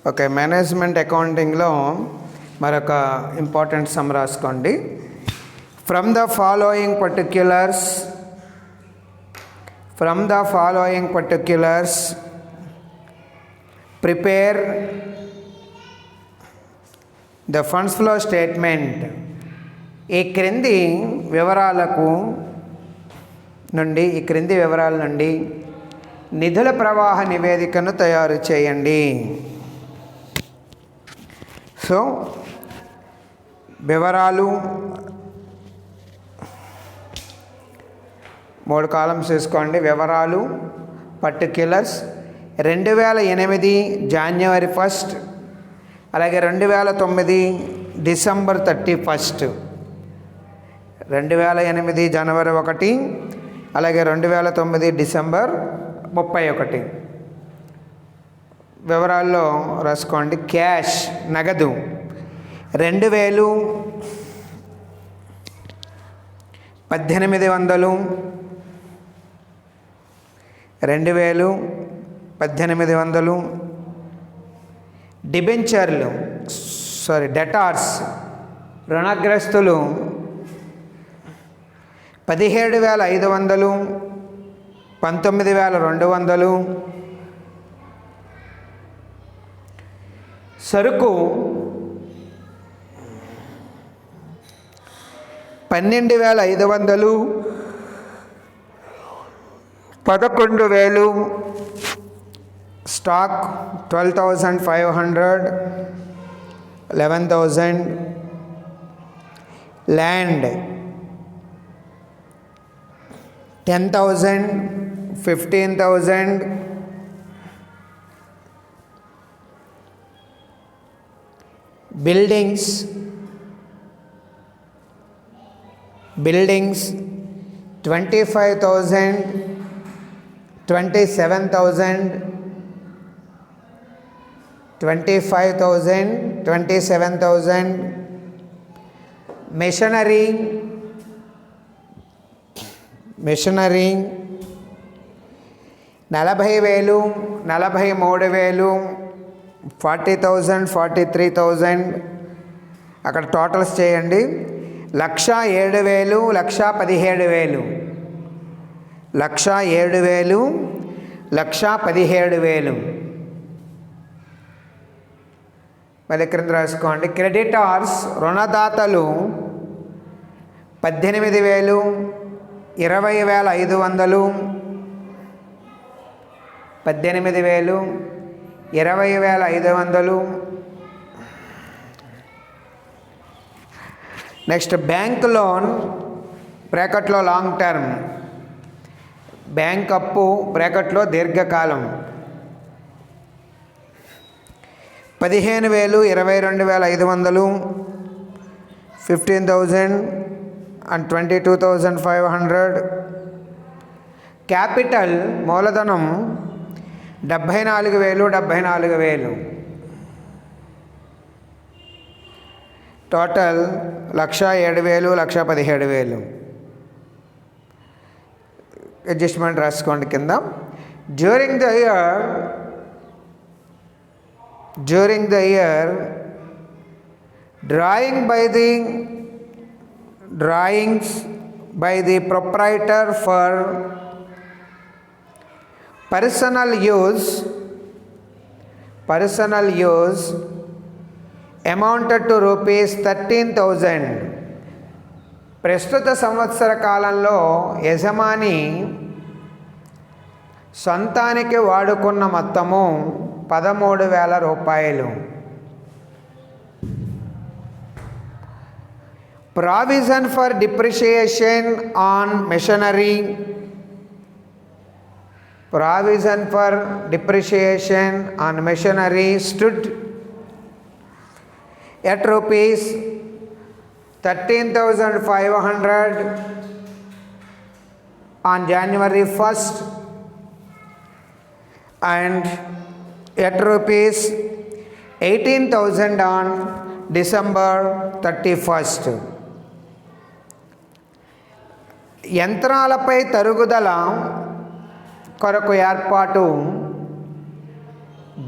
Okay, management అకౌంటింగ్లో మరొక important some రాసుకోండి. From the following particulars prepare the funds flow statement. ఈ క్రింది వివరాల నుండి నిధుల ప్రవాహ నివేదికను తయారు చేయండి. సో వివరాలు 3 కాలమ్స్ తీసుకోండి. వివరాలు, పర్టిక్యులర్స్ 2008 జనవరి 1, అలాగే 2009 డిసెంబర్ 31. 2008 జనవరి 1, అలాగే 2009 డిసెంబర్ 31. వివరాల్లో రాసుకోండి. క్యాష్ నగదు 2000, 1800, 1800. డిబెంచర్లు డెటార్స్ రుణగ్రస్తులు 17,500, 19,200. సరుకు 12,500, 11,000. స్టాక్ 12,500, 11,000. ల్యాండ్ 10,000, 15,000. బిల్డింగ్స్ 25,000, 27,000. 25,000, 27,000. మెషినరీ 40,000, 43,000. 40,000, 43,000. అక్కడ టోటల్స్ చేయండి. 1,07,000, 1,17,000. 1,07,000, 1,17,000. మళ్ళీ క్రింద రాసుకోండి. క్రెడిటార్స్ రుణదాతలు 18,000, 20,500. 18,000, 20,500. నెక్స్ట్ బ్యాంక్ లోన్ బ్రాకెట్లో లాంగ్ టర్మ్, బ్యాంక్ అప్పు బ్రాకెట్లో దీర్ఘకాలం 15,000, 22,500. 15,000 and 22,500. క్యాపిటల్ మూలధనం 74,000, 74,000. టోటల్ 1,07,000, 1,17,000. అడ్జస్ట్మెంట్ రాసుకోండి కింద. During the year drawings by the proprietor for personal use amounted to rupees 13,000. ప్రస్తుత సంవత్సర కాలంలో యజమాని సొంతానికి వాడుకున్న మొత్తము 13,000 రూపాయలు. Provision for depreciation on machinery. Provision for depreciation on machinery stood at rupees 13,500 on January 1st and at rupees 18,000 on December 31st. యంత్రాలపై తరుగుదల కొరకు ఏర్పాటు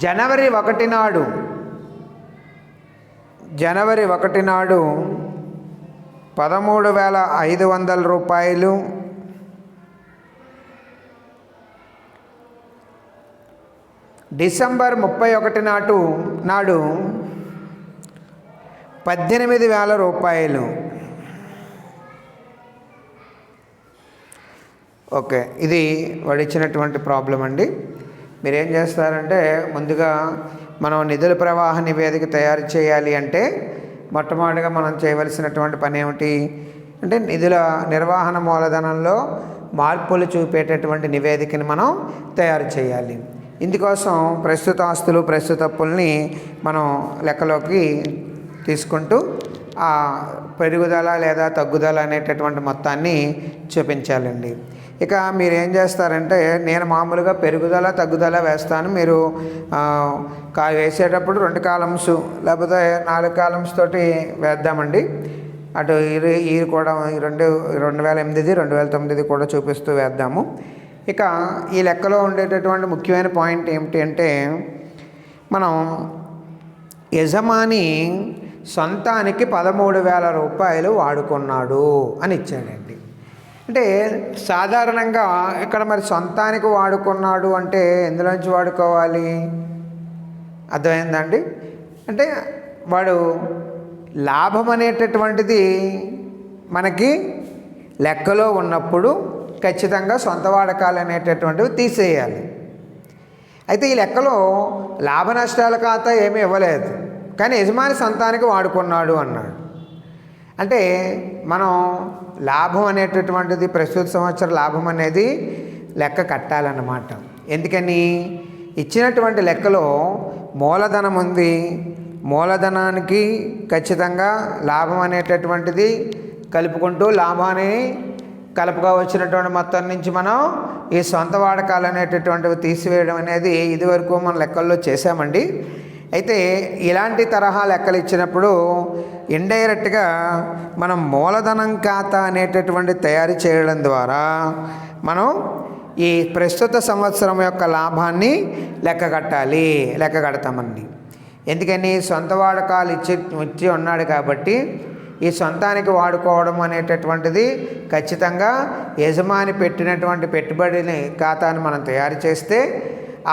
జనవరి 1 నాడు రూపాయలు 13,500 డిసెంబర్ 31 నాడు 18,000 రూపాయలు. ఓకే, ఇది వాడు ఇచ్చినటువంటి ప్రాబ్లం అండి. మీరేం చేస్తారంటే ముందుగా మనం నిధుల ప్రవాహ నివేదిక తయారు చేయాలి అంటే మొట్టమొదటిగా మనం చేయవలసినటువంటి పని ఏమిటి అంటే నిధుల నిర్వహణ మూలధనంలో మార్పులు చూపేటటువంటి నివేదికని మనం తయారు చేయాలి. ఇందుకోసం ప్రస్తుత ఆస్తులు ప్రస్తుత అప్పుల్ని మనం లెక్కలోకి తీసుకుంటూ ఆ పెరుగుదల లేదా తగ్గుదల అనేటటువంటి మొత్తాన్ని చూపించాలండి. ఇక మీరు ఏం చేస్తారంటే నేను మామూలుగా పెరుగుదల తగ్గుదల వేస్తాను. మీరు వేసేటప్పుడు 2 కాలమ్స్ లేకపోతే 4 కాలమ్స్ తోటి వేద్దామండి. అటు ఈ కూడా 2008, 2009 కూడా చూపిస్తూ వేద్దాము. ఇక ఈ లెక్కలో ఉండేటటువంటి ముఖ్యమైన పాయింట్ ఏమిటి అంటే మనం యజమాని సొంతానికి 13,000 రూపాయలు వాడుకున్నాడు అని ఇచ్చాడండి. అంటే సాధారణంగా ఇక్కడ మరి సొంతానికి వాడుకున్నాడు అంటే ఎందులోంచి వాడుకోవాలి? అర్థమైందండి. అంటే వాడు లాభం అనేటటువంటిది మనకి లెక్కలో ఉన్నప్పుడు ఖచ్చితంగా సొంత వాడకాలు అనేటటువంటివి తీసేయాలి. అయితే ఈ లెక్కలో లాభ నష్టాల ఖాతా ఏమీ ఇవ్వలేదు, కానీ యజమాని సొంతానికి వాడుకున్నాడు అన్నాడు. అంటే మనం లాభం అనేటటువంటిది ప్రస్తుత సంవత్సర లాభం అనేది లెక్క కట్టాలన్నమాట. ఎందుకని ఇచ్చినటువంటి లెక్కలో మూలధనం ఉంది, మూలధనానికి ఖచ్చితంగా లాభం అనేటటువంటిది కలుపుకుంటూ లాభాన్ని కలుపుగా వచ్చినటువంటి మొత్తం నుంచి మనం ఈ సొంత వాడకాలు అనేటటువంటివి తీసివేయడం అనేది ఇదివరకు మన లెక్కల్లో చేసామండి. అయితే ఇలాంటి తరహా లెక్కలు ఇచ్చినప్పుడు ఇండైరెక్ట్గా మనం మూలధనం ఖాతా అనేటటువంటి తయారు చేయడం ద్వారా మనం ఈ ప్రస్తుత సంవత్సరం యొక్క లాభాన్ని లెక్క కడతామండి. ఎందుకని సొంత వాడకాలు ఇచ్చి ఉన్నాడు కాబట్టి ఈ సొంతానికి వాడుకోవడం అనేటటువంటిది ఖచ్చితంగా యజమాని పెట్టినటువంటి పెట్టుబడిని ఖాతాను మనం తయారు చేస్తే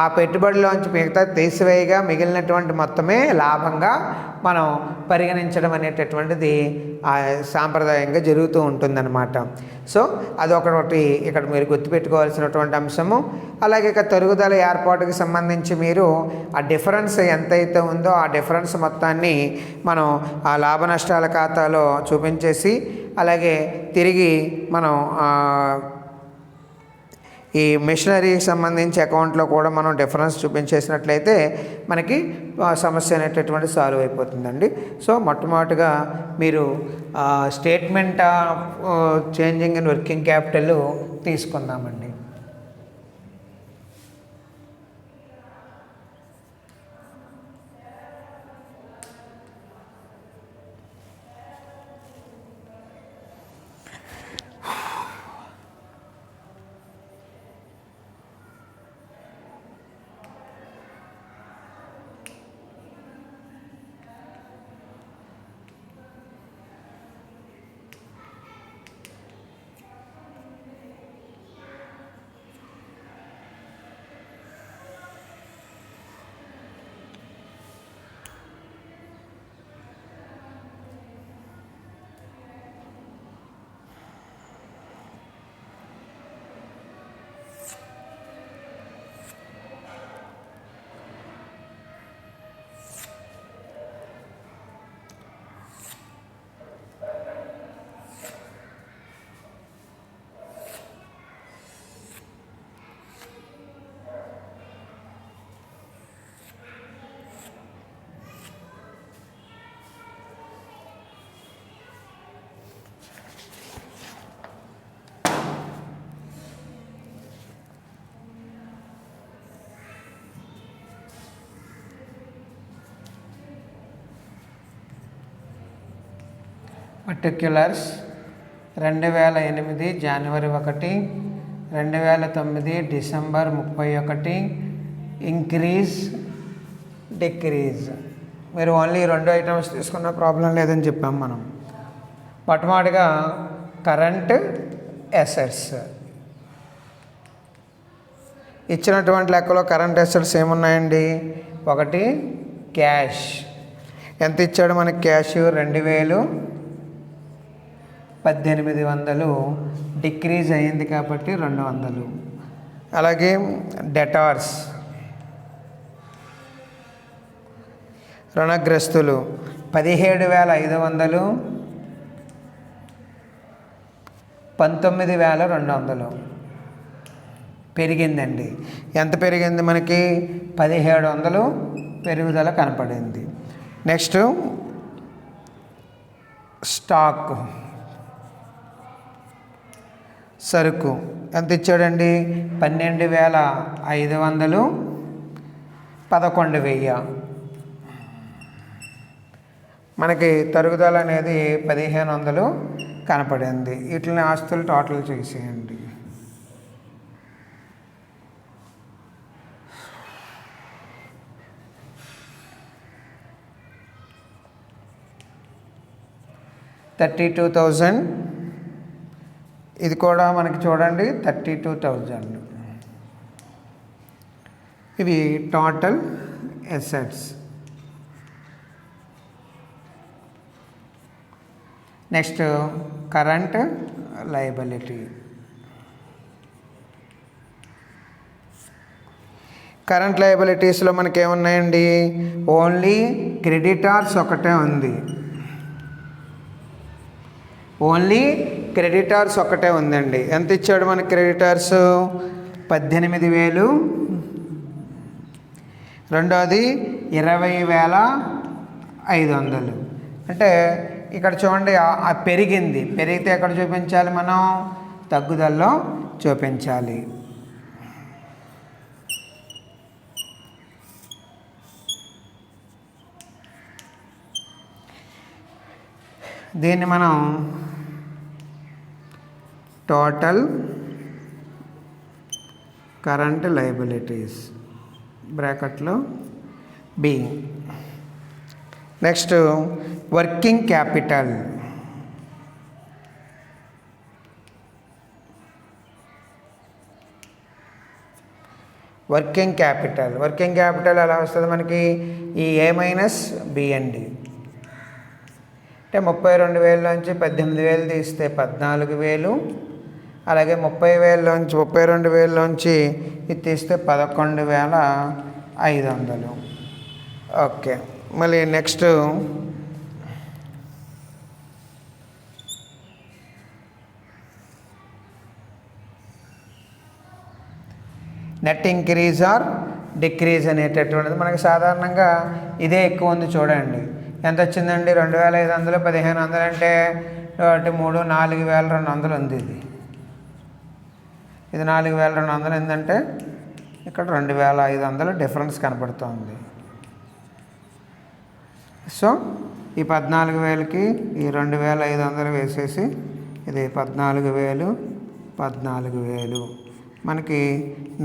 ఆ పెట్టుబడిలోంచి మిగతా తీసివేయగా మిగిలినటువంటి మొత్తమే లాభంగా మనం పరిగణించడం అనేటటువంటిది సాంప్రదాయంగా జరుగుతూ ఉంటుందన్నమాట. సో అదొకటి ఇక్కడ మీరు గుర్తుపెట్టుకోవాల్సినటువంటి అంశము. అలాగే ఇక తరుగుదల ఏర్పాటుకి సంబంధించి మీరు ఆ డిఫరెన్స్ ఎంతైతే ఉందో ఆ డిఫరెన్స్ మొత్తాన్ని మనం ఆ లాభ నష్టాల ఖాతాలో చూపించేసి అలాగే తిరిగి మనం ఈ మిషనరీకి సంబంధించి అకౌంట్లో కూడా మనం డిఫరెన్స్ చూపించేసినట్లయితే మనకి సమస్య అనేటటువంటి సాల్వ్ అయిపోతుందండి. సో మొట్టమొదటిగా మీరు statement of changing in working capital తీసుకుందామండి. పర్టిక్యులర్స్ 2008 జనవరి 1, 2009 డిసెంబర్ 31, ఇంక్రీజ్ డిక్రీజ్. మీరు ఓన్లీ 2 ఐటమ్స్ తీసుకున్న ప్రాబ్లం లేదని చెప్పాం మనం. మొట్టమొదటిగా కరెంట్ అసెట్స్. ఇచ్చినటువంటి లెక్కలో కరెంట్ అసెట్స్ ఏమున్నాయండి? ఒకటి క్యాష్. ఎంత ఇచ్చాడు మనకి క్యాష్? 2018 డిక్రీజ్ అయ్యింది కాబట్టి 200. అలాగే డెటార్స్ రుణగ్రస్తులు 17,500 19,200 పెరిగిందండి. ఎంత పెరిగింది? మనకి 1700 పెరుగుదల కనపడింది. నెక్స్ట్ స్టాక్ సరుకు ఎంత ఇచ్చాడండి? 12,500 11,000. మనకి తరుగుదల అనేది 1,500 కనపడింది. వీటిని ఆస్తులు టోటల్ చేసేయండి. $32,000. ఇది కూడా మనకి చూడండి 32,000. ఇవి total assets. Next current liability. Current లయబిలిటీస్లో మనకి ఏమున్నాయండి? ఓన్లీ క్రెడిటార్స్ ఒకటే ఉంది. ఓన్లీ క్రెడిటార్స్ ఒక్కటే ఉందండి. ఎంత ఇచ్చాడు మనకి క్రెడిటార్స్? 18,000. రెండోది 20,500. అంటే ఇక్కడ చూడండి పెరిగింది. పెరిగితే ఎక్కడ చూపించాలి మనం? తగ్గుదలలో చూపించాలి. దీన్ని మనం టోటల్ కరెంట్ లయబిలిటీస్ బ్రాకెట్లో B. Next working capital. Working capital ఎలా వస్తుంది మనకి? ఈ ఏ మైనస్ బి అండి. అంటే 32,000 నుంచి 18,000 తీస్తే 14,000. అలాగే 32,000 ఇది తీస్తే 11,500. ఓకే. మళ్ళీ next net increase or decrease అనేటటువంటిది మనకి సాధారణంగా ఇదే ఎక్కువ ఉంది. చూడండి ఎంత వచ్చిందండి? 2,500 1,500 అంటే 3 4,200 ఉంది. ఇది 4,200 ఏంటంటే ఇక్కడ 2,500 డిఫరెన్స్ కనపడుతుంది. సో ఈ 14,000కి ఈ 2,500 వేసేసి ఇది 14,000 మనకి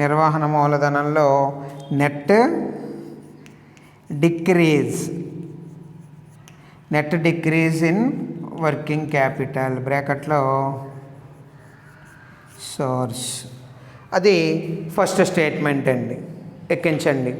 నిర్వహణ మూలధనంలో net decrease in working capital బ్రాకెట్లో సోర్స్. అది ఫస్ట్ స్టేట్మెంట్ అండి. ఎక్కించండి.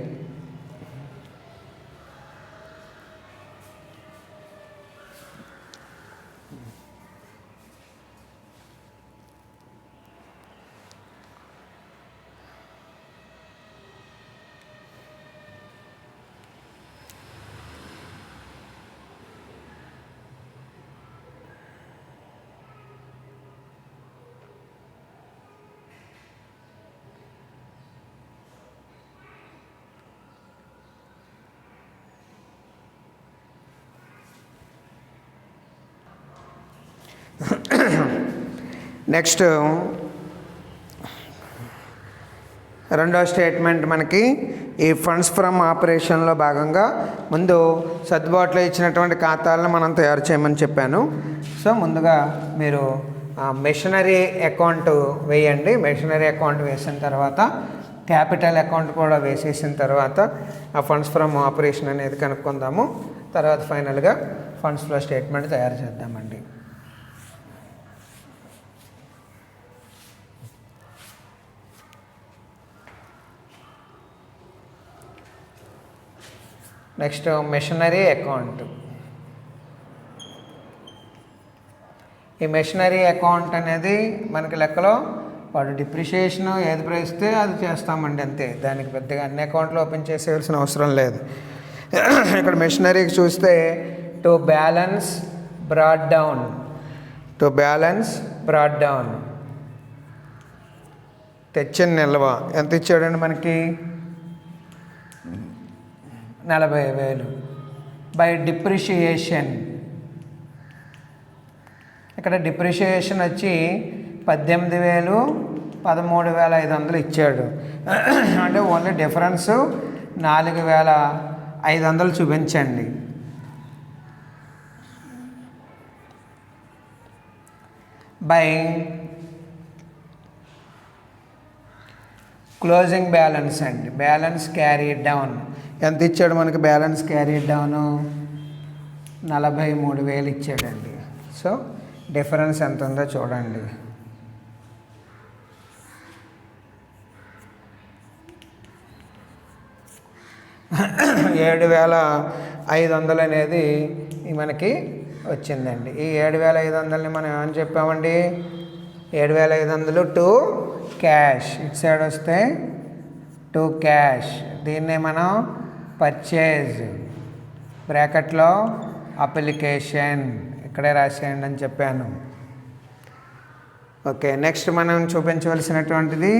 నెక్స్ట్ రెండో స్టేట్మెంట్ మనకి ఈ ఫండ్స్ ఫ్రమ్ ఆపరేషన్లో భాగంగా ముందు సర్దుబాటులో ఇచ్చినటువంటి ఖాతాలను మనం తయారు చేయమని చెప్పాను. సో ముందుగా మీరు మెషినరీ అకౌంట్ వేయండి. మెషినరీ అకౌంట్ వేసిన తర్వాత క్యాపిటల్ అకౌంట్ కూడా వేసేసిన తర్వాత ఆ ఫండ్స్ ఫ్రమ్ ఆపరేషన్ అనేది కనుక్కుందాము. తర్వాత ఫైనల్గా ఫండ్స్ ఫ్లో స్టేట్మెంట్ తయారు చేద్దామండి. Next machinery account. ఈ మెషినరీ అకౌంట్ అనేది మనకి లెక్కలో వాడు డిప్రిషియేషన్ ఏది ప్రయిస్తే అది చేస్తామండి, అంతే. దానికి పెద్దగా అన్ని అకౌంట్లు ఓపెన్ చేసేయాల్సిన అవసరం లేదు. ఇక్కడ మెషినరీకి చూస్తే టు బ్యాలెన్స్ బ్రాడ్ డౌన్ తెచ్చిన నిల్వ ఎంత ఇచ్చాడండి మనకి? 40,000. బై డిప్రిషియేషన్, ఇక్కడ డిప్రిషియేషన్ వచ్చి 18,000, 13,500 ఇచ్చాడు. అంటే ఓన్లీ డిఫరెన్స్ 4,500 చూపించండి. బై క్లోజింగ్ బ్యాలెన్స్ అండి, బ్యాలెన్స్ క్యారీడ్ డౌన్ ఎంత ఇచ్చాడు మనకి? బ్యాలెన్స్ క్యారీడ్ డౌను 43,000 ఇచ్చాడండి. సో డిఫరెన్స్ ఎంత ఉందో చూడండి. 7,500 అనేది మనకి వచ్చిందండి. ఈ 7,500ని మనం ఏమని చెప్పామండి? 7,500 టు క్యాష్, ఇటు సైడ్ వస్తే టు క్యాష్. దీన్నే మనం పర్చేజ్ బ్రాకెట్లో అప్లికేషన్ ఇక్కడే రాసేయండి అని చెప్పాను. ఓకే, నెక్స్ట్ మనం చూపించవలసినటువంటిది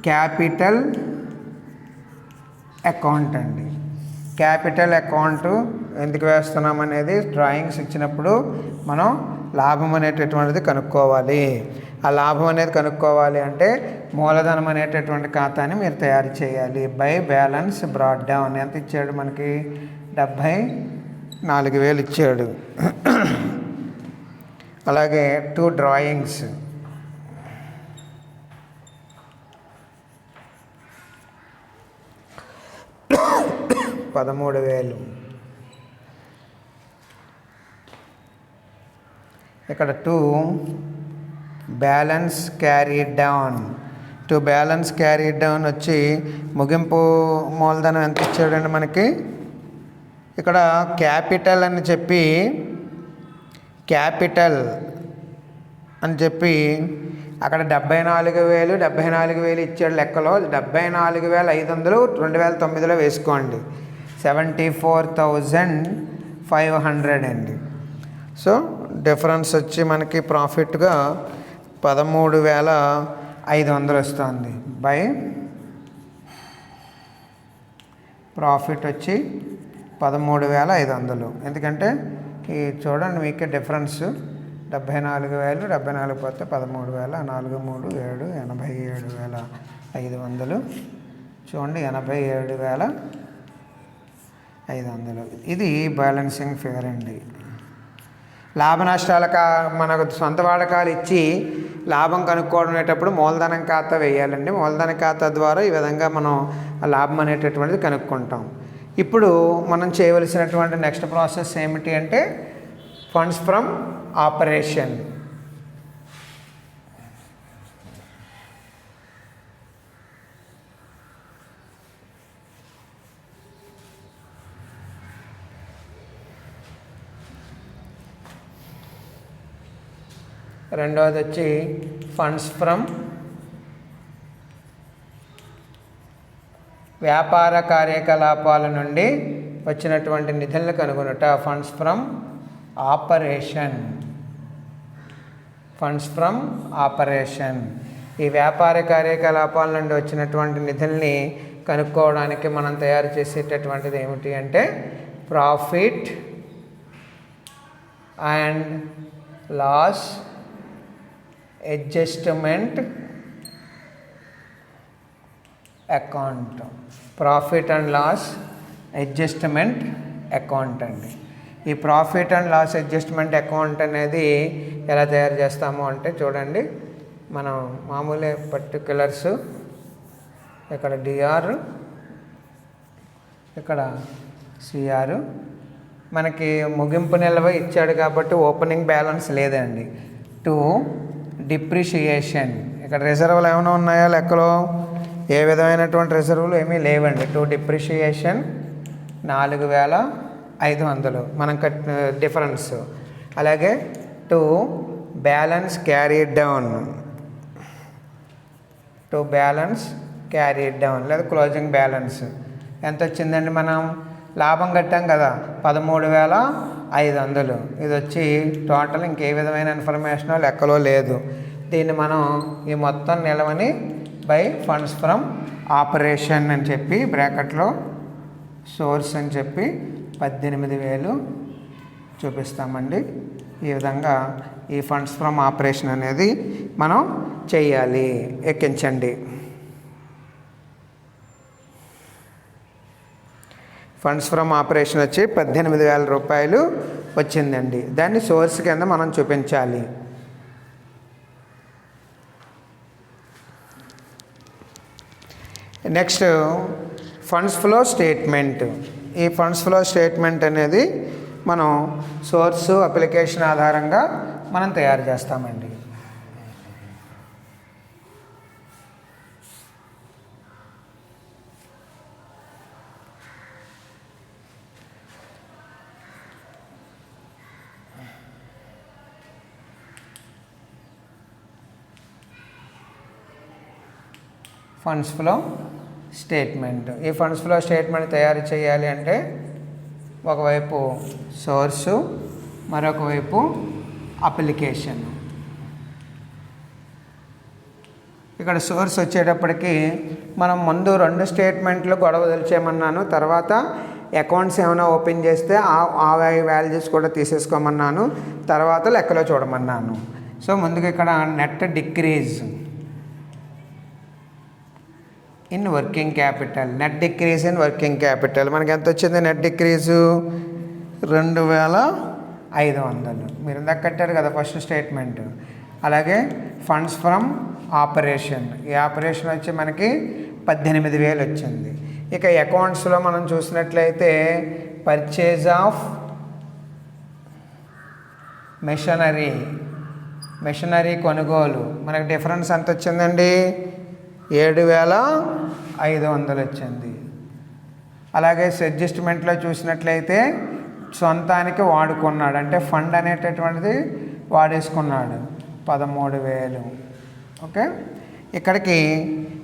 క్యాపిటల్ అకౌంట్ అండి. క్యాపిటల్ అకౌంట్ ఎందుకు వేస్తున్నాం అనేది డ్రాయింగ్స్ ఇచ్చినప్పుడు మనం లాభం అనేటటువంటిది కనుక్కోవాలి. ఆ లాభం అనేది కనుక్కోవాలి అంటే మూలధనం అనేటటువంటి ఖాతాని మీరు తయారు చేయాలి. బై బ్యాలెన్స్ బ్రాడ్ డౌన్ ఎంత ఇచ్చాడు మనకి? 74,000 ఇచ్చాడు. అలాగే 2 డ్రాయింగ్స్, $13,000. ఇక్కడ 2 balance carried down. 2 balance carried down వచ్చి ముగింపు మూలధనం ఎంత ఇచ్చాడండి మనకి? ఇక్కడ క్యాపిటల్ అని చెప్పి అక్కడ 74,000 ఇచ్చాడు లెక్కలో. 74,500 2009లో వేసుకోండి, 74,500 అండి. సో డిఫరెన్స్ వచ్చి మనకి ప్రాఫిట్గా 13,500 వస్తుంది. బై ప్రాఫిట్ వచ్చి 13,500. ఎందుకంటే ఈ చూడండి మీకే డిఫరెన్స్ 74,000, 74 పోతే 13,000, 4, 3, 7, 87,500. చూడండి 87,500. ఇది బ్యాలెన్సింగ్ ఫిగర్ అండి. లాభ నష్టాల మనకు సొంత వాడకాలు ఇచ్చి లాభం కనుక్కోవడమేటప్పుడు మూలధనం ఖాతా వేయాలండి. మూలధన ఖాతా ద్వారా ఈ విధంగా మనం లాభం అనేటటువంటిది కనుక్కుంటాం. ఇప్పుడు మనం చేయవలసినటువంటి నెక్స్ట్ ప్రాసెస్ ఏమిటి అంటే ఫండ్స్ ఫ్రమ్ ఆపరేషన్. రెండవది వచ్చి ఫండ్స్ ఫ్రమ్ వ్యాపార కార్యకలాపాల నుండి వచ్చినటువంటి నిధులను కనుగొనుట. Funds from operation. ఈ వ్యాపార కార్యకలాపాల నుండి వచ్చినటువంటి నిధుల్ని కనుక్కోవడానికి మనం తయారు చేసేటటువంటిది ఏమిటి అంటే profit and loss adjustment account. Profit and loss adjustment account అండి. ఈ profit and loss adjustment account అనేది ఎలా తయారు చేస్తాము అంటే చూడండి, మనం మామూలు పర్టిక్యులర్స్ ఇక్కడ డిఆర్, ఇక్కడ సిఆర్. మనకి ముగింపు నిల్వ ఇచ్చాడు కాబట్టి ఓపెనింగ్ బ్యాలెన్స్ లేదండి. 2 డిప్రిషియేషన్. ఇక్కడ రిజర్వులు ఏమైనా ఉన్నాయా లెక్కలో? ఏ విధమైనటువంటి రిజర్వులు ఏమీ లేవండి. 2 డిప్రిషియేషన్ 4500 మనం డిఫరెన్స్. అలాగే 2 balance carried down, 2 balance carried down లేదా క్లోజింగ్ బ్యాలెన్స్ ఎంత వచ్చిందండి? మనం లాభం కట్టాం కదా 13500. ఇది వచ్చి టోటల్ ఇంకే విధమైన ఇన్ఫర్మేషన్ లెక్కలో లేదు. దీన్ని మనం ఈ మొత్తం నిల్వని బై ఫండ్స్ ఫ్రమ్ ఆపరేషన్ అని చెప్పి బ్రాకెట్లో సోర్స్ అని చెప్పి 18000 చూపిస్తామండి. ఈ విధంగా ఈ ఫండ్స్ ఫ్రమ్ ఆపరేషన్ అనేది మనం చేయాలి. ఎక్కించండి. ఫండ్స్ ఫ్రమ్ ఆపరేషన్ వచ్చి 18000 రూపాయలు వచ్చిందండి. దాన్ని సోర్స్ కింద మనం చూపించాలి. Next funds flow statement. ఈ ఫండ్స్ ఫ్లో స్టేట్మెంట్ అనేది మనం సోర్సు అప్లికేషన్ ఆధారంగా మనం తయారు చేస్తామండి. Funds flow statement. ఈ ఫండ్స్ ఫ్లో స్టేట్మెంట్ తయారు చేయాలి అంటే ఒకవైపు సోర్సు, మరొక వైపు అప్లికేషన్. ఇక్కడ సోర్స్ వచ్చేటప్పటికి మనం ముందు 2 స్టేట్మెంట్లు గొడవ తెలిచేయమన్నాను. తర్వాత అకౌంట్స్ ఏమైనా ఓపెన్ చేస్తే ఆ వాల్యూస్ కూడా తీసేసుకోమన్నాను. తర్వాత లెక్కలో చూడమన్నాను. సో ముందుగా ఇక్కడ net decrease in working capital, net decrease in working capital. మనకి ఎంత వచ్చింది? నెట్ డిక్రీజు 2500. మీరు ఇందాక కట్టారు కదా ఫస్ట్ స్టేట్మెంట్. అలాగే ఫండ్స్ ఫ్రమ్ ఆపరేషన్, ఈ ఆపరేషన్ వచ్చి మనకి 18000 వచ్చింది. ఇక అకౌంట్స్లో మనం చూసినట్లయితే పర్చేజ్ ఆఫ్ మెషనరీ కొనుగోలు, మనకి డిఫరెన్స్ ఎంత వచ్చిందండి? 7500 వచ్చింది. అలాగే అడ్జస్ట్మెంట్లో చూసినట్లయితే సొంతానికి వాడుకున్నాడు, అంటే ఫండ్ అనేటటువంటిది వాడేసుకున్నాడు 13000. ఓకే, ఇక్కడికి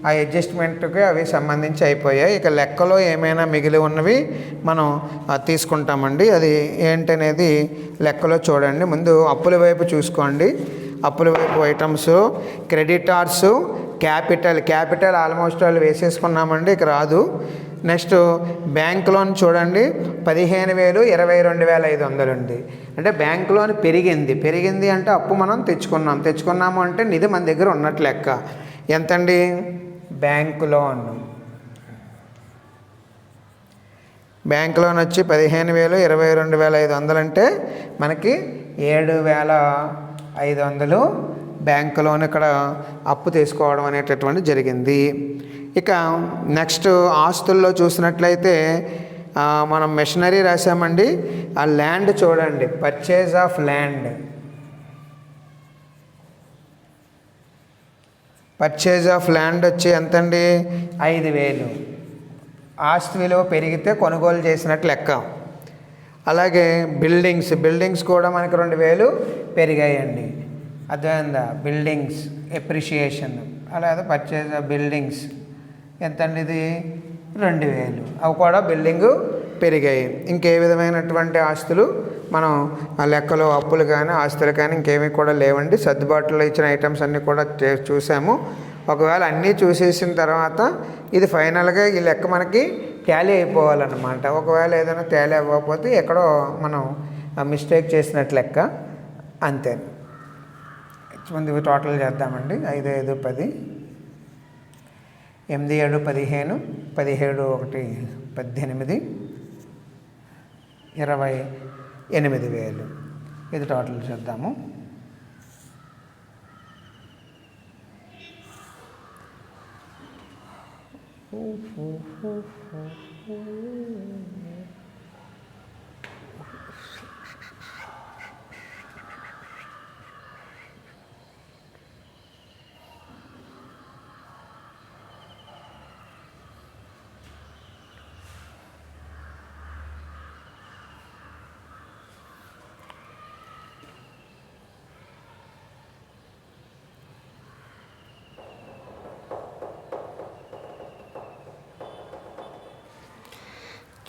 ఆ అడ్జస్ట్మెంట్కి అవి సంబంధించి అయిపోయాయి. ఇక లెక్కలో ఏమైనా మిగిలి ఉన్నవి మనం తీసుకుంటామండి. అది ఏంటనేది లెక్కలో చూడండి. ముందు అప్పుల వైపు చూసుకోండి. అప్పుల వైపు ఐటమ్స్ క్రెడిటార్సు, క్యాపిటల్ ఆల్మోస్ట్ వాళ్ళు వేసేసుకున్నామండి, ఇక రాదు. నెక్స్ట్ బ్యాంక్ లోన్ చూడండి 15000, 22500 ఉంది. అంటే బ్యాంక్ లోన్ పెరిగింది అంటే అప్పు మనం తెచ్చుకున్నాము అంటే నిధి మన దగ్గర ఉన్నట్లు లెక్క. ఎంతండి? బ్యాంక్ లోన్ వచ్చి 15000, 22500 అంటే మనకి 7500 బ్యాంక్ లోన్ ఇక్కడ అప్పు తీసుకోవడం అనేటటువంటి జరిగింది. ఇక నెక్స్ట్ ఆస్తుల్లో చూసినట్లయితే మనం మెషినరీ రాసామండి. ఆ ల్యాండ్ చూడండి, పర్చేజ్ ఆఫ్ ల్యాండ్, వచ్చి ఎంతండి? 5000. ఆస్తి విలువ పెరిగితే కొనుగోలు చేసినట్టు లెక్క. అలాగే బిల్డింగ్స్ కూడా మనకి 2000 పెరిగాయండి. అర్థమైందా? Buildings appreciation. అలాగే పర్చేజ్ ఆఫ్ బిల్డింగ్స్ ఎంతండి? ఇది 2000. అవి కూడా బిల్డింగు పెరిగాయి. ఇంకే విధమైనటువంటి ఆస్తులు మనం ఆ లెక్కలో అప్పులు కానీ ఆస్తులు కానీ ఇంకేమీ కూడా లేవండి. సర్దుబాటులో ఇచ్చిన ఐటమ్స్ అన్నీ కూడా చూసాము. ఒకవేళ అన్నీ చూసేసిన తర్వాత ఇది ఫైనల్గా ఈ లెక్క మనకి టాలీ అయిపోవాలన్నమాట. ఒకవేళ ఏదైనా టాలీ అవ్వకపోతే ఎక్కడో మనం మిస్టేక్ చేసినట్లు లెక్క, అంతే. ముందు టోటల్ చేద్దామండి. 5, 5, 10, 8, 7, 15, 17, 1, 18, 28000. ఇది టోటల్ చూద్దాము.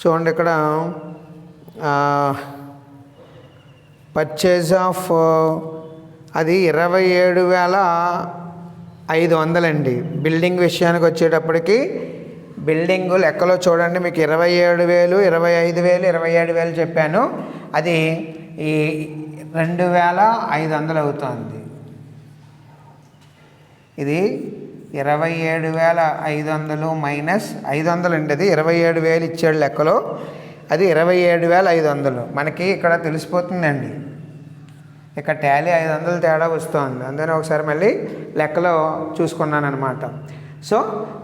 చూడండి ఇక్కడ పర్చేజ్ ఆఫ్ అది 27,500 అండి. బిల్డింగ్ విషయానికి వచ్చేటప్పటికి బిల్డింగ్ లెక్కలో చూడండి, మీకు 27,000, 25,000, 27,000 చెప్పాను. అది ఈ 2,500 అవుతుంది. ఇది 27,500 మైనస్ 500 అండి. అది 27,000 ఇచ్చాడు లెక్కలో, అది 27,500 మనకి ఇక్కడ తెలిసిపోతుందండి. ఇక్కడ టాలీ 500 తేడా వస్తుంది, అందుకని ఒకసారి మళ్ళీ లెక్కలో చూసుకున్నాను అనమాట. సో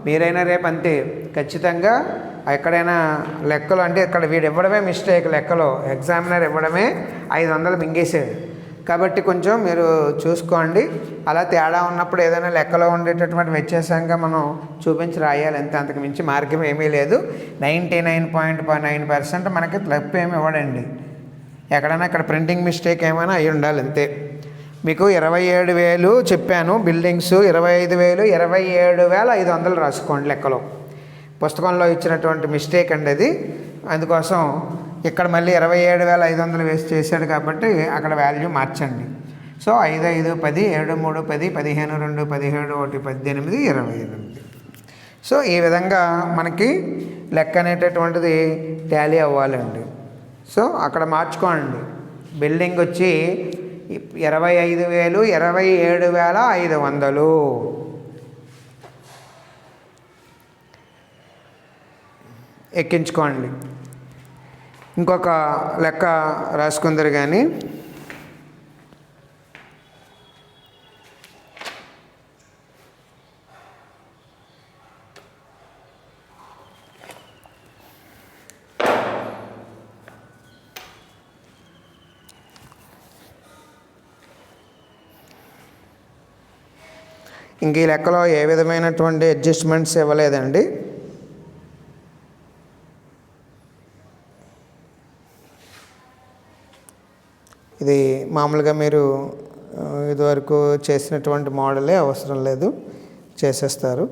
మీరైనా రేపు అంతే ఖచ్చితంగా ఎక్కడైనా లెక్కలు అంటే ఇక్కడ వీడు ఇవ్వడమే మిస్టేక్, లెక్కలో ఎగ్జామినర్ ఇవ్వడమే 500 మింగేసాడు. కాబట్టి కొంచెం మీరు చూసుకోండి. అలా తేడా ఉన్నప్పుడు ఏదైనా లెక్కలో ఉండేటటువంటి వ్యత్యాసంగా మనం చూపించి రాయాలి అంతే, అంతకు మించి మార్గం ఏమీ లేదు. 99.9% మనకి తప్పు ఏమి ఇవ్వడండి. ఎక్కడైనా ఇక్కడ ప్రింటింగ్ మిస్టేక్ ఏమైనా అయి ఉండాలి అంతే. మీకు 27,000 చెప్పాను బిల్డింగ్స్, 25,000, 27,500 రాసుకోండి లెక్కలో. పుస్తకంలో ఇచ్చినటువంటి మిస్టేక్ అండి అది. అందుకోసం ఇక్కడ మళ్ళీ 27,500 వేస్ట్ చేశాడు కాబట్టి అక్కడ వాల్యూ మార్చండి. సో 5, 5, 10, 7, 3, 10, 15, 2, 17, 1, 18, 28. సో ఈ విధంగా మనకి లెక్క అనేటటువంటిది టాలీ అవ్వాలండి. సో అక్కడ మార్చుకోండి. బిల్డింగ్ వచ్చి 25,000, 27,500. ఎక్కించుకోండి. ఇంకొక లెక్క రాసుకుందరు కానీ ఇంక ఈ లెక్కలో ఏ విధమైనటువంటి అడ్జస్ట్మెంట్స్ ఇవ్వలేదండి. ఇది మామూలుగా మీరు ఇదివరకు చేసినటువంటి మోడలే, అవసరం లేదు, చేసేస్తారు.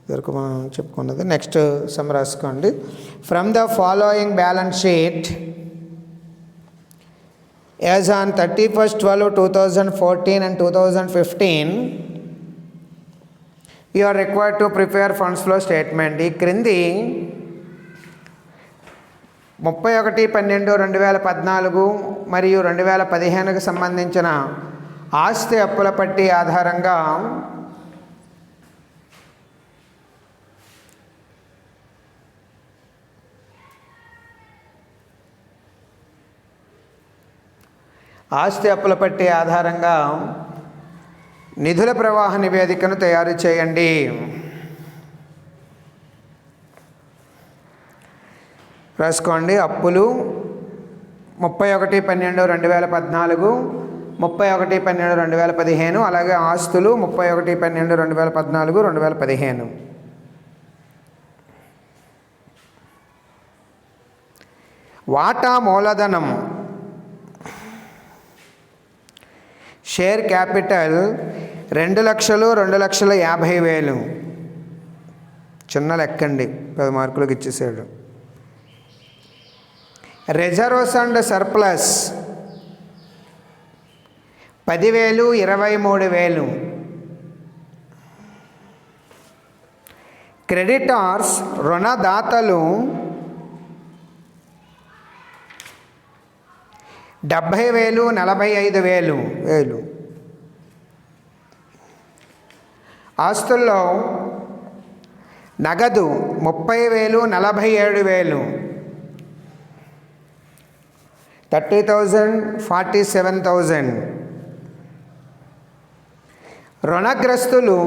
ఇదివరకు మనం చెప్పుకున్నది. నెక్స్ట్ సమ్ రాసుకోండి. From the following balance sheet as on 31/12/2014 and 2015 you are required to prepare funds flow statement. ఈ క్రింది 31/12/2014 మరియు 2015కు సంబంధించిన ఆస్తి అప్పుల పట్టీ ఆధారంగా నిధుల ప్రవాహ నివేదికను తయారు చేయండి. రాసుకోండి. అప్పులు 31/12/2014, 31/12/2015, అలాగే ఆస్తులు 31/12/2014, 2015. వాటా మూలధనం షేర్ క్యాపిటల్ 2,00,000, 2,50,000. చిన్న లెక్కండి, 10 మార్కులకు ఇచ్చేసాడు. Reserves and surplus 10,000, 23,000. క్రెడిటార్స్ రుణదాతలు 70,000, 45,000. ఆస్తుల్లో నగదు 30,000, 47,000. 30,000, 47,000. రుణగ్రస్తులు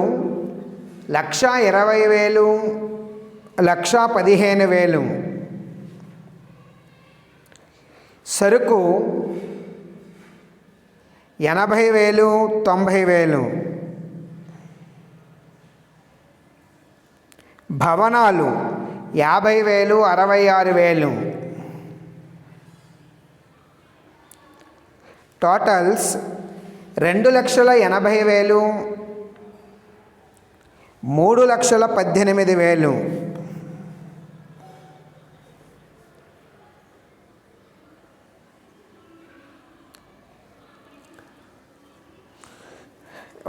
1,20,000, 1,15,000. సరుకు 80,000, 90,000. భవనాలు 50,000, 66,000. టోటల్స్ 2,80,000, 3,18,000.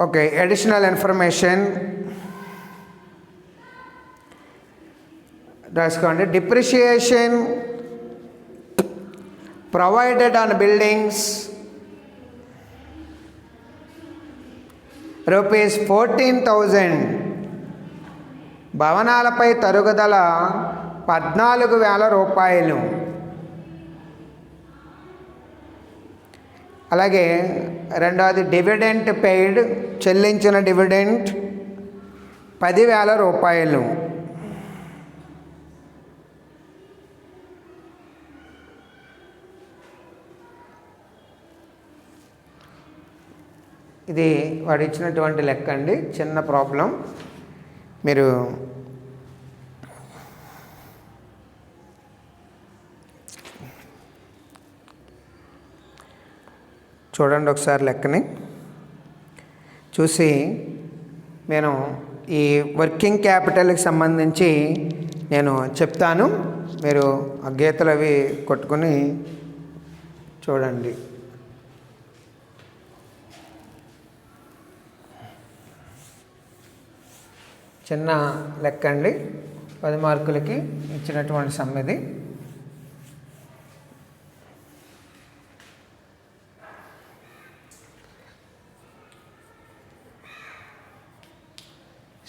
ఓకే, అడిషనల్ ఇన్ఫర్మేషన్ రాసుకోండి. Depreciation provided on buildings ₹14,000. భవనాలపై తరుగుదల ₹14,000. అలాగే రెండవది డివిడెంట్ పెయిడ్, చెల్లించిన డివిడెంట్ ₹10,000. ఇది వాడు ఇచ్చినటువంటి లెక్క అండి, చిన్న ప్రాబ్లం. మీరు చూడండి ఒకసారి లెక్కని చూసి. నేను ఈ వర్కింగ్ క్యాపిటల్కి సంబంధించి నేను చెప్తాను, మీరు ఆ గీతలు అవి కొట్టుకొని చూడండి. చిన్న లెక్క అండి, 10 మార్కులకి ఇచ్చినటువంటి సమ్ ఇది.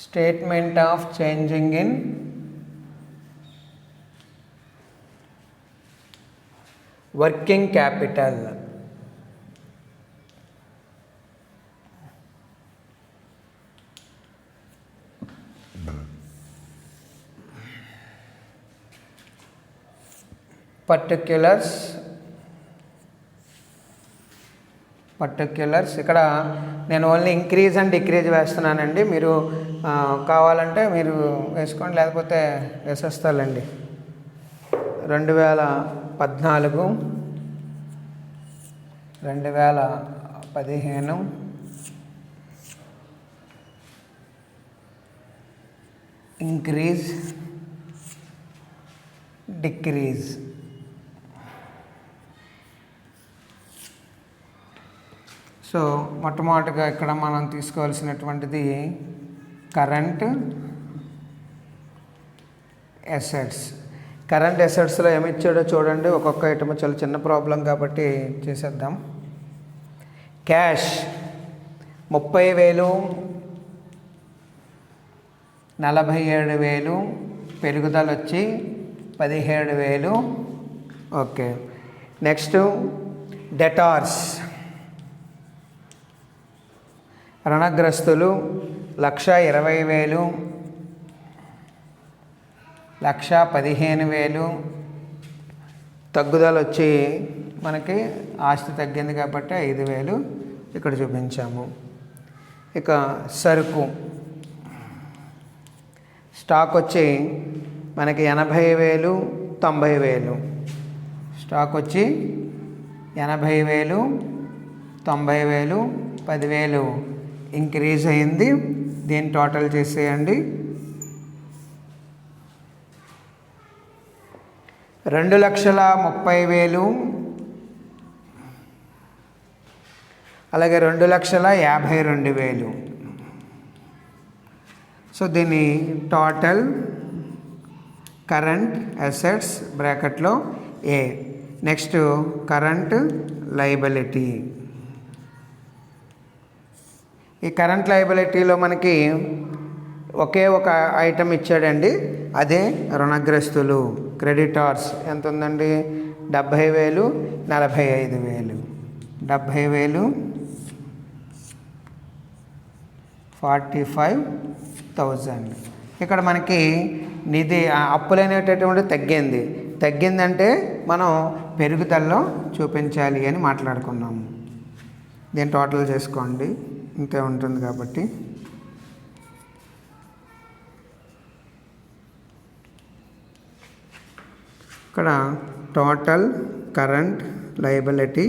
Statement of changing in working capital. Particulars ఇక్కడ నేను ఓన్లీ ఇంక్రీజ్ అండ్ డిక్రీజ్ వేస్తున్నానండి. మీరు కావాలంటే మీరు వేసుకోండి, లేకపోతే వేసేస్తానండి. 2014, 2015, ఇంక్రీజ్ డిక్రీజ్. సో మొట్టమొదటిగా ఇక్కడ మనం తీసుకోవాల్సినటువంటిది కరెంట్ అసెట్స్. కరెంట్ అసెట్స్లో ఏమి ఇచ్చాడో చూడండి. ఒక్కొక్క ఐటమ్ చాలా చిన్న ప్రాబ్లం కాబట్టి చేసేద్దాం. క్యాష్ 30,000, 47,000, పెరుగుదల వచ్చి 17,000. ఓకే, నెక్స్ట్ డెటార్స్, రుణగ్రస్తులు 1,20,000, 1,15,000. తగ్గుదల వచ్చి మనకి ఆస్తి తగ్గింది కాబట్టి 5,000 ఇక్కడ చూపించాము. ఇక సరుకు స్టాక్ వచ్చి మనకి 80,000, 90,000. స్టాక్ వచ్చి 80,000, 90,000, 10,000 ఇంక్రీజ్ అయింది. దీన్ని టోటల్ చేసేయండి. 2,30,000, అలాగే 2,52,000. సో దీని టోటల్ కరెంట్ అసెట్స్ బ్రాకెట్లో ఏ. Next current liability. ఈ కరెంట్ లయబిలిటీలో మనకి ఒకే ఒక ఐటమ్ ఇచ్చాడండి, అదే రుణగ్రస్తులు. క్రెడిటార్స్ ఎంత ఉందండి? 70,000, 45,000. 70,000, 45,000. ఇక్కడ మనకి నిధి అప్పులు అనేటటువంటి తగ్గిందంటే మనం పెరుగుదలలో చూపించాలి అని మాట్లాడుకున్నాము. దీన్ని టోటల్ చేసుకోండి, ఇంతే ఉంటుంది కాబట్టి. ఇక్కడ టోటల్ కరెంట్ లయబిలిటీ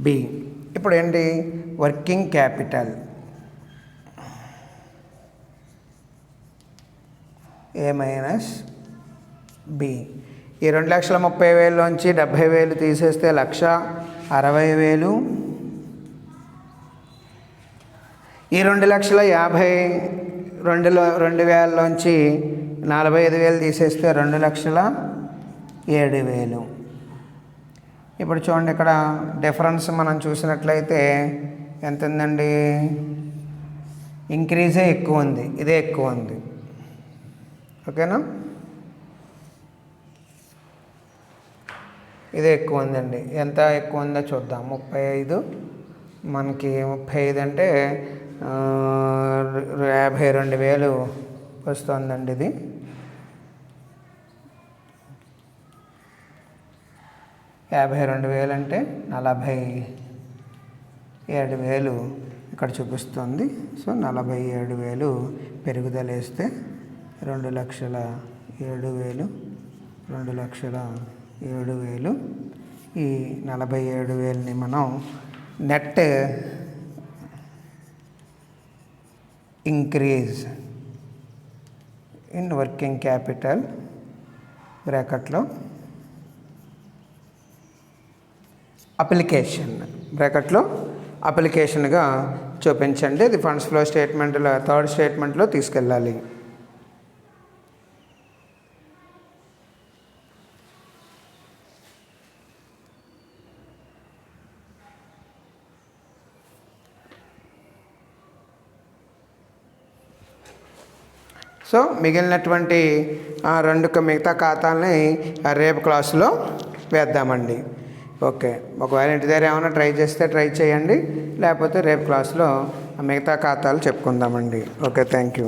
బి. ఇప్పుడు ఏంటి? Working capital A minus B. ఈ 2,30,000లోంచి 70,000 తీసేస్తే 1,60,000. ఈ 2,50,000లోంచి 45,000 తీసేస్తే 2,07,000. ఇప్పుడు చూడండి, ఇక్కడ డిఫరెన్స్ మనం చూసినట్లయితే ఎంత ఉందండి? ఇంక్రీజే ఎక్కువ ఉంది, ఇదే ఎక్కువ ఉంది. ఓకేనా? ఇదే ఎక్కువ ఉందండి. ఎంత ఎక్కువ ఉందో చూద్దాం. 35, మనకి 35 అంటే 52,000 వస్తుందండి. ఇది 52,000 అంటే 47,000 ఇక్కడ చూపిస్తుంది. సో 47,000 పెరుగుదల వేస్తే 2,07,000, 2,07,000. ఈ 47,000ని మనం net increase in working capital బ్రాకెట్లో అప్లికేషన్గా చూపించండి. ఇది ఫండ్స్ ఫ్లో స్టేట్మెంట్లో థర్డ్ స్టేట్మెంట్లో తీసుకెళ్ళాలి. సో మిగిలినటువంటి మిగతా ఖాతాలని రేపు క్లాసులో వేద్దామండి. ఓకే, ఒకవేళ ఇంటి దగ్గర ఏమైనా ట్రై చేస్తే ట్రై చేయండి, లేకపోతే రేపు క్లాస్లో మిగతా ఖాతాలు చెప్పుకుందామండి. Okay, thank you.